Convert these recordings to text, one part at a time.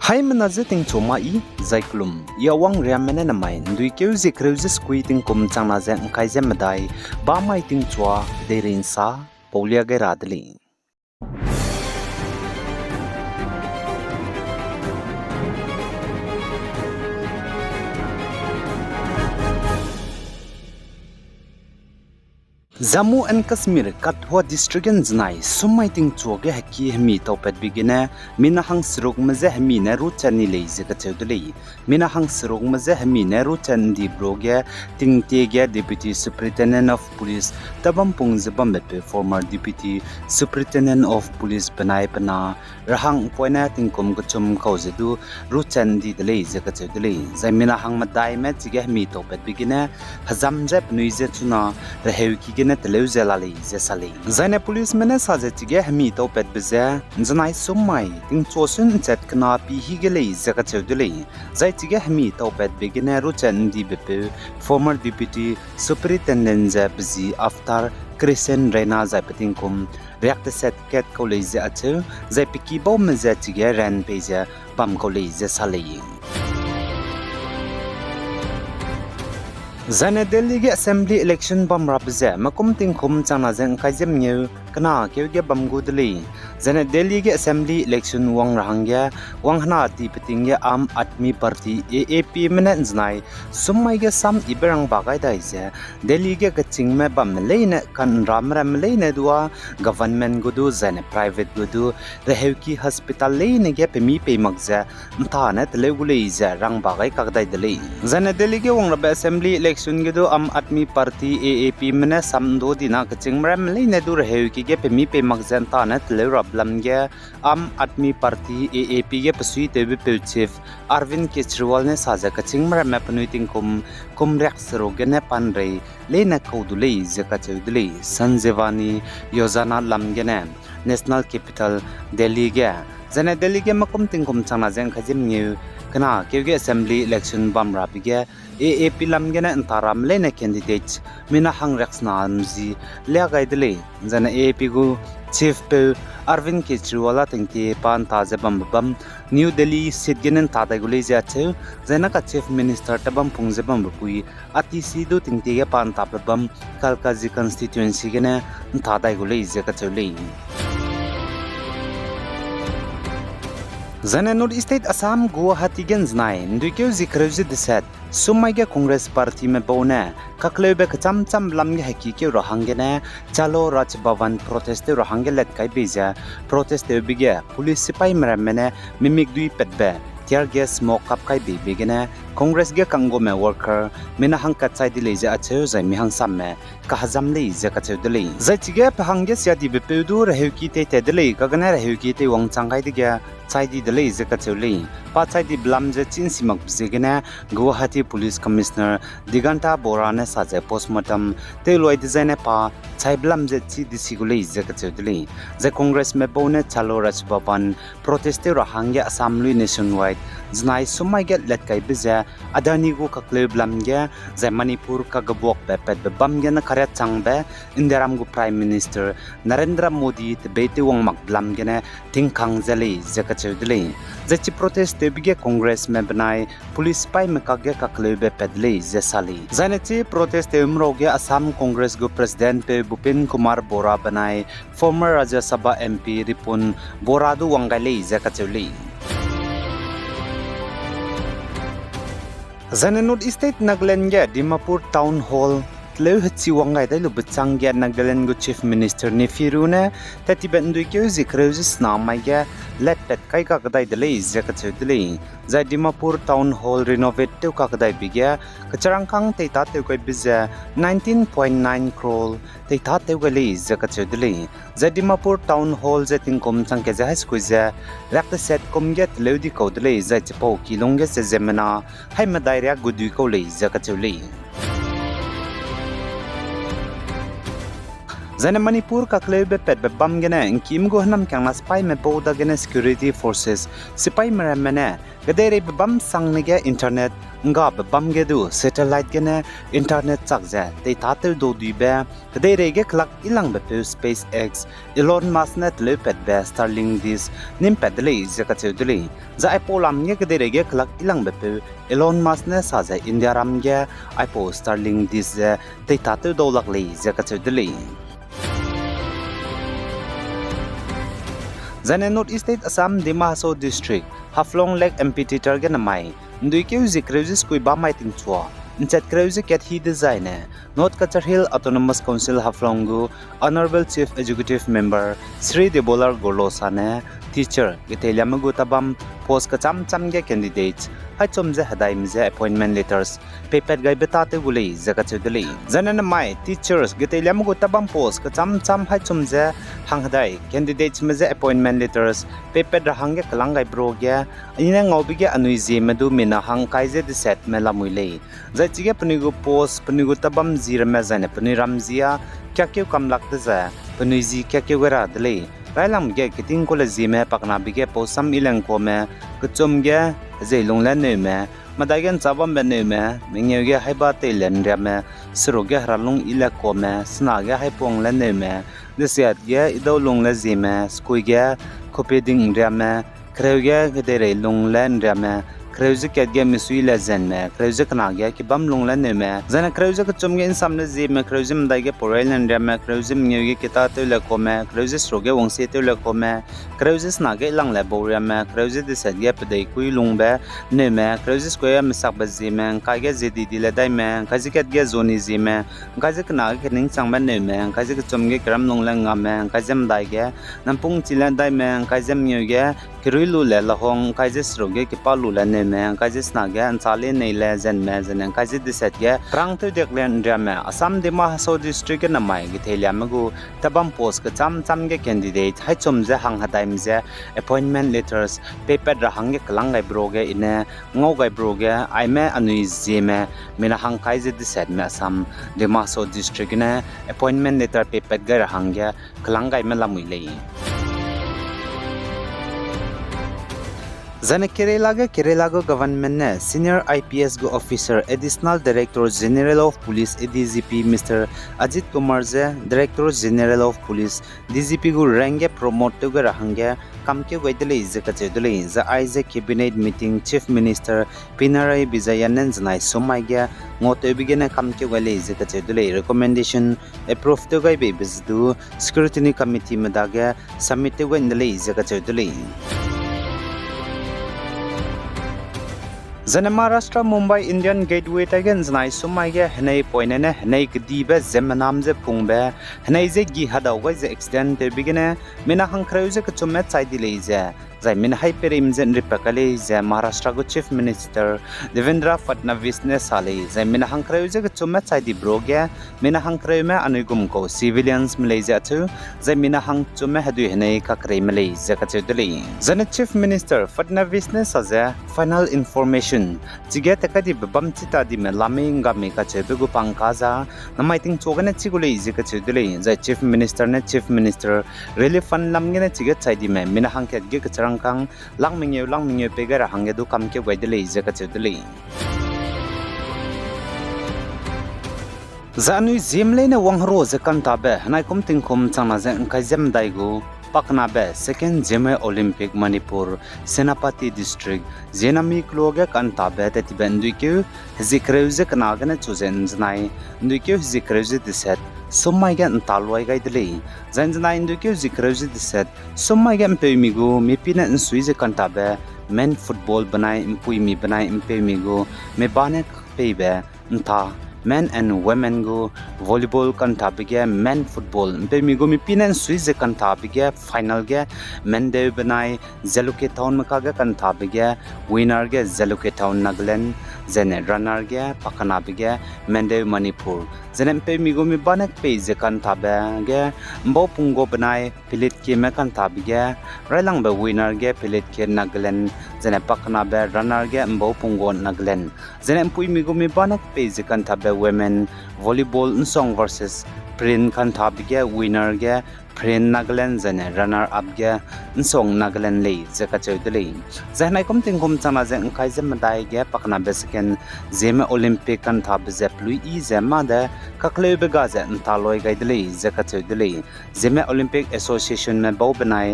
Hai menazeting chomai zaiklum yawang riamene namai ndui keu zikreuze squeeting kum changna ze ngkai ze madai ba mai ting chwa derin sa polia ge radli Jammu and Kashmir Kathua district and Znai Sumaiting Choge Haki Hemi Topet Bigina Minahang Srok Maze Hemi Neru Chani Lazy Katudli Minahang Srok Maze Hemi Neru Chandi Broge Ting Tege Deputy Superintendent of Police Tabampung Zabambe former Deputy Superintendent of Police Panai Pana Rahang Poina Tingkum Kuchum Kauzedu Ruchandi the Lazy Katudli Zaminahang Madai Metige Hemi Topet Bigina Hazam Jep Nuize Tuna Rahewki Teleuzelali Zesali. Zane police menesazetige hemi topet beze, Zanai Sumai, Ting Chosun Zet Knapi Higele Zakatudeli, Zaitige hemi topet begine Ruchen Dibipu, former deputy superintendent Zebzi after Christian Rena Zapetinkum, reacted set cat college atu, Zapiki Bomzetige ran page, Bam college Zesali. Zane Delhi Assembly election bam rabze makum ting kum chana zeng kaizem new kana kewge bam gudli Zane Delhi Assembly election wang rahangya wang hana ti petingya am Admi Party AAP menen znai summai ge sam iberang bagai daise Delhi ge kaching me bam leine kan ram leine dua government gudu zane private gudu rehewki hospital leine ge pemi pe magza ntana telegule ze rang bagai kakdai deli Zane Delhi ge wang rabe assembly election gedo am Admi Party AAP mena samdo dina kaching ram leine du rehewki ge pemi pe magza ntana tele Lamge am Admi Party AAP ge pasui tebe chief Arvind Kejriwal ne saja kaching mara mapanuiting kum rek sroge ne panrei leina kaudulei zakachudulei Sanjevani Yojana lamge ne National Capital Delhi ge Zane Delhi ge makum tingkum chana jeng khajim new kana kewge assembly election bamra bige AAP lamge ne antaram leina candidates mina hang reksna amzi legai dele Zane AAP gu Chief Pe Arvind Kejriwal tingti pan taze bam New Delhi Sidgenen Tadagule Jatu Zanaka Chief Minister Tabam Pungzebam Bui Ati Sidu tingti pan tapabam Kalkazi constituency gene Tadagule Zakatuli Zane North State Assam Guwahati Genznai Ndukeu Zikreuzi Deset Sumaiga Congress Party me bone Kaklebe Kacham Lamge Hakiki Rohangene Chalo Raj Bhavan proteste Rohange let kai beja proteste bige police sipai meramene mimik dui petbe tear gas smoke kap kai be begene Congress ge kango me worker mina hang kachai di leja acheu zai mi hang samme ka hazam le je ka chedele zai chige phange sia di be pedu reheuki te dele kagana reheuki te wang changai diga chai di dele je ka chele pa chai di blam je chin simak bjegena Guwahati Police Commissioner Diganta Borane saje postmortem te loi design pa chai blam je chi disigule je ka chedele je Congress me bone chalo Raj Bhavan proteste ro hangya Assam lui nationwide Znai sumai get let kai beja adani go ka kleb lamge ze Manipur ka gabok pepet bam ge na kharya changbe Indiram go Prime Minister Narendra Modi te bete wong mak lamge ne tingkhang jale je ka chedele je chi protest te bige Congress me banai police pai me ka ge ka klebe pedle je sali zane chi protest te umro ge Assam Congress go President pe Bupin Kumar Bora banai former Rajya Sabha MP Ripun Boradu wangale je ka chedele Zane North State Nagaland ge Dimapur Town Hall Leu Hatsi Wangai dai lu bchang ge Nagaland go Chief Minister ni firune tati bendu ke zikreuzi snamai ge let pet kai ka kadai dele zaka chudle za Dimapur Town Hall renovate te ka kadai bige kacharangkang te ta te koi biza 19.9 crore te ta te gale zaka chudle za Dimapur Town Hall ze tingkom changke za squeeze rakta set kom get leudi ko dele za chipo kilonge se zemena hai madai ria gudu ko le zaka chule Zane Manipur ka klebe pet bam gene inkim go hanam kyang na spy me boda gene security forces sipai meramene Kadere bam sangnege internet nga bam gedu satellite gene internet chakje te tater do dibe kadere ge klak ilang be SpaceX Elon Musk net lepet be Starlink dis nim pedle zakachudli za ipolam nge kadere ge klak ilang be Elon Musk ne saje India ram ge ipo Starlink dis te tater do lakle zakachudli Zane North East State Assam Dimahaso District Haflong Lake Amphitheater ge namai ndui ke uzi kreusis kui ba mai ting chua inchat kreusi ket hi design North Kachar Hill Autonomous Council Haflongu Honorable Chief Executive Member Sri Debolar Golosane teacher gitelyamagu tabam post kacham ge candidates hai chomje hadaimje appointment letters paper gai betate gulei zakachudli zanana mai teachers gitelyamagu tabam post kacham hai chomje hanghadai candidates meje appointment letters paper rahange kalangai broge ina ngobige anuiji madu mina hang kaije de set melamuile zaichige punigu post punigu tabam zirama zane puniramzia kyakyu kamlak de za punuji kyakyu gara dle Railam ge kiting ko lazi me pakna bige posam ilang ko me kuchum ge zeilung la ne me madagen chabam be ne me mingye ge haiba te len re me sro ge haralung ila ko me sna ge haipong la ne me desiat ge idolung la zi me skui ge kopeding re me kreu ge de re lung len re me kreuze ket ge misui la zen me kreuze kana ge ki bam lung la ne me zana kreuze ko chum ge insam la zi me kreuze mdai ge porel nen re me kreuze mnyu ge kita te la ko me kreuze sro ge wong se te la ko me kreuze sna ge lang la bo re me kreuze de set ge pdai kui lung be ne me kreuze ko ya misak ba zi me ka ge zi di la dai me ka zi ket ge zoni zi me ka zi kana ge ning chang ba ne me ka zi ko chum ge kram lung la nga me ka zi mdai ge nampung chi la dai me ka zi mnyu ge kiruilu le la hong ka zi sro ge ki pa lu la ne me kaji snaga ansale nei le zen me zen kaji diset ge prang tu deklen ndia me Assam Dimahaso district na mai gi thelia magu tabam post ka cham ge candidate hai chomje hang hadaim je appointment letters paper ra hang ge klang gai bro ge ine ngau gai bro ge ai me anui je me mina hang kaji diset me Assam Dimahaso district ne appointment letter paper ga hang ge klang gai me lamui lei Zane Kerala go government ne senior IPS go officer additional director general of police ADGP Mr Ajit Kumar je director general of police DGP go range promote to go rahangya kamke goidele izakachedele za aize cabinet meeting chief minister Pinarayi Vijayan janai somaiga ngote bigene kamke gole izakachedele recommendation approve to gai be bizdu scrutiny committee madaga submit to go indele izakachedele Zana Maharashtra Mumbai Indian Gateway tagen zanai sumai ge hanai poinene hanai gdibe zemanam je phungbe hanai je gi hadaw ga je extend te bigene mina hangkreuze ke chumme chai dileije zai min hai perim jen ripakale je Maharashtra go chief minister Devendra Fadnavis ne sale zai min hangkreuze ke chumme chai di broge mina hangkreume anugum ko civilians mleje achu zai mina hang chumme hadu hanai ka krei mlei je ka chudli zana chief minister Fadnavis ne saje final information chige takadi babam chita di me laming ga me ka chebe gu pangkaza namai ting chogane chigule je ka chudli zai chief minister relief fund lamngene chige chai di me mina hangket ge ka kang langmingye pegara hangge du kamke waidele jaka chudli zanu zimlene wanghro zakan tabe hanai kumting kum changna je kai jem daigu pakna be second jeme Olympic Manipur Senapati district zenami kloge kan tabe te tibendukyu zikreuze kanagane chuzen znai ndukyu zikreuze diset Somai gan talwai gai dele zanjana indukyu zikreuze diset somai gan pemigu mipina insuize kantabe men football banai impuimi banai impemigu me bane pebe nta men and women go volleyball kanta bige men football pemigu mipina insuize kanta bige final ge men de banai zeluke town makaga kanta bige winner ge zeluke town Nagaland zene runner ge pakana bige men de Manipur zenem pemigu mi banek pe je kanta ge mbo pungo banai pilit ke me kanta bige railang be winner ge pilit ke Nagaland zene pakana be runner ge mbo pungo Nagaland zenem puimigu mi banek pe je kanta women volleyball song versus print kanta bige winner ge friend Nagaland zane runner up ge nsong Nagaland le zeka chawdele zahnai komting kom chana ze kai zem dai ge pakna besken zeme olympic kan thab ze plui e zema de kakle bega ze ntaloi gaidele zeka chawdele zeme olympic association me bau banai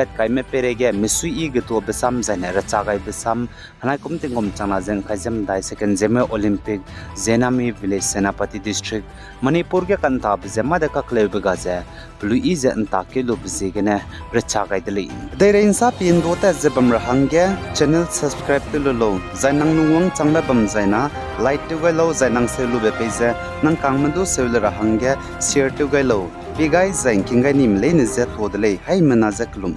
let kai me pere ge misui e ge to besam zane racha gai besam hanai komting kom chana ze kai zem dai second zeme olympic zenami village senapati district manipur ge kan thab zema de kakle bega ze plui e ze nta ke lo bzegene racha gaidele dere insa pin do ta zebam rahangge channel subscribe to lo zainang nungwang changla bam zaina like to ga lo zainang se lu be page nang kangmandu se lu rahangge share to ga lo bi guys zain kinga nim le ne ze thodle hai mana zaklum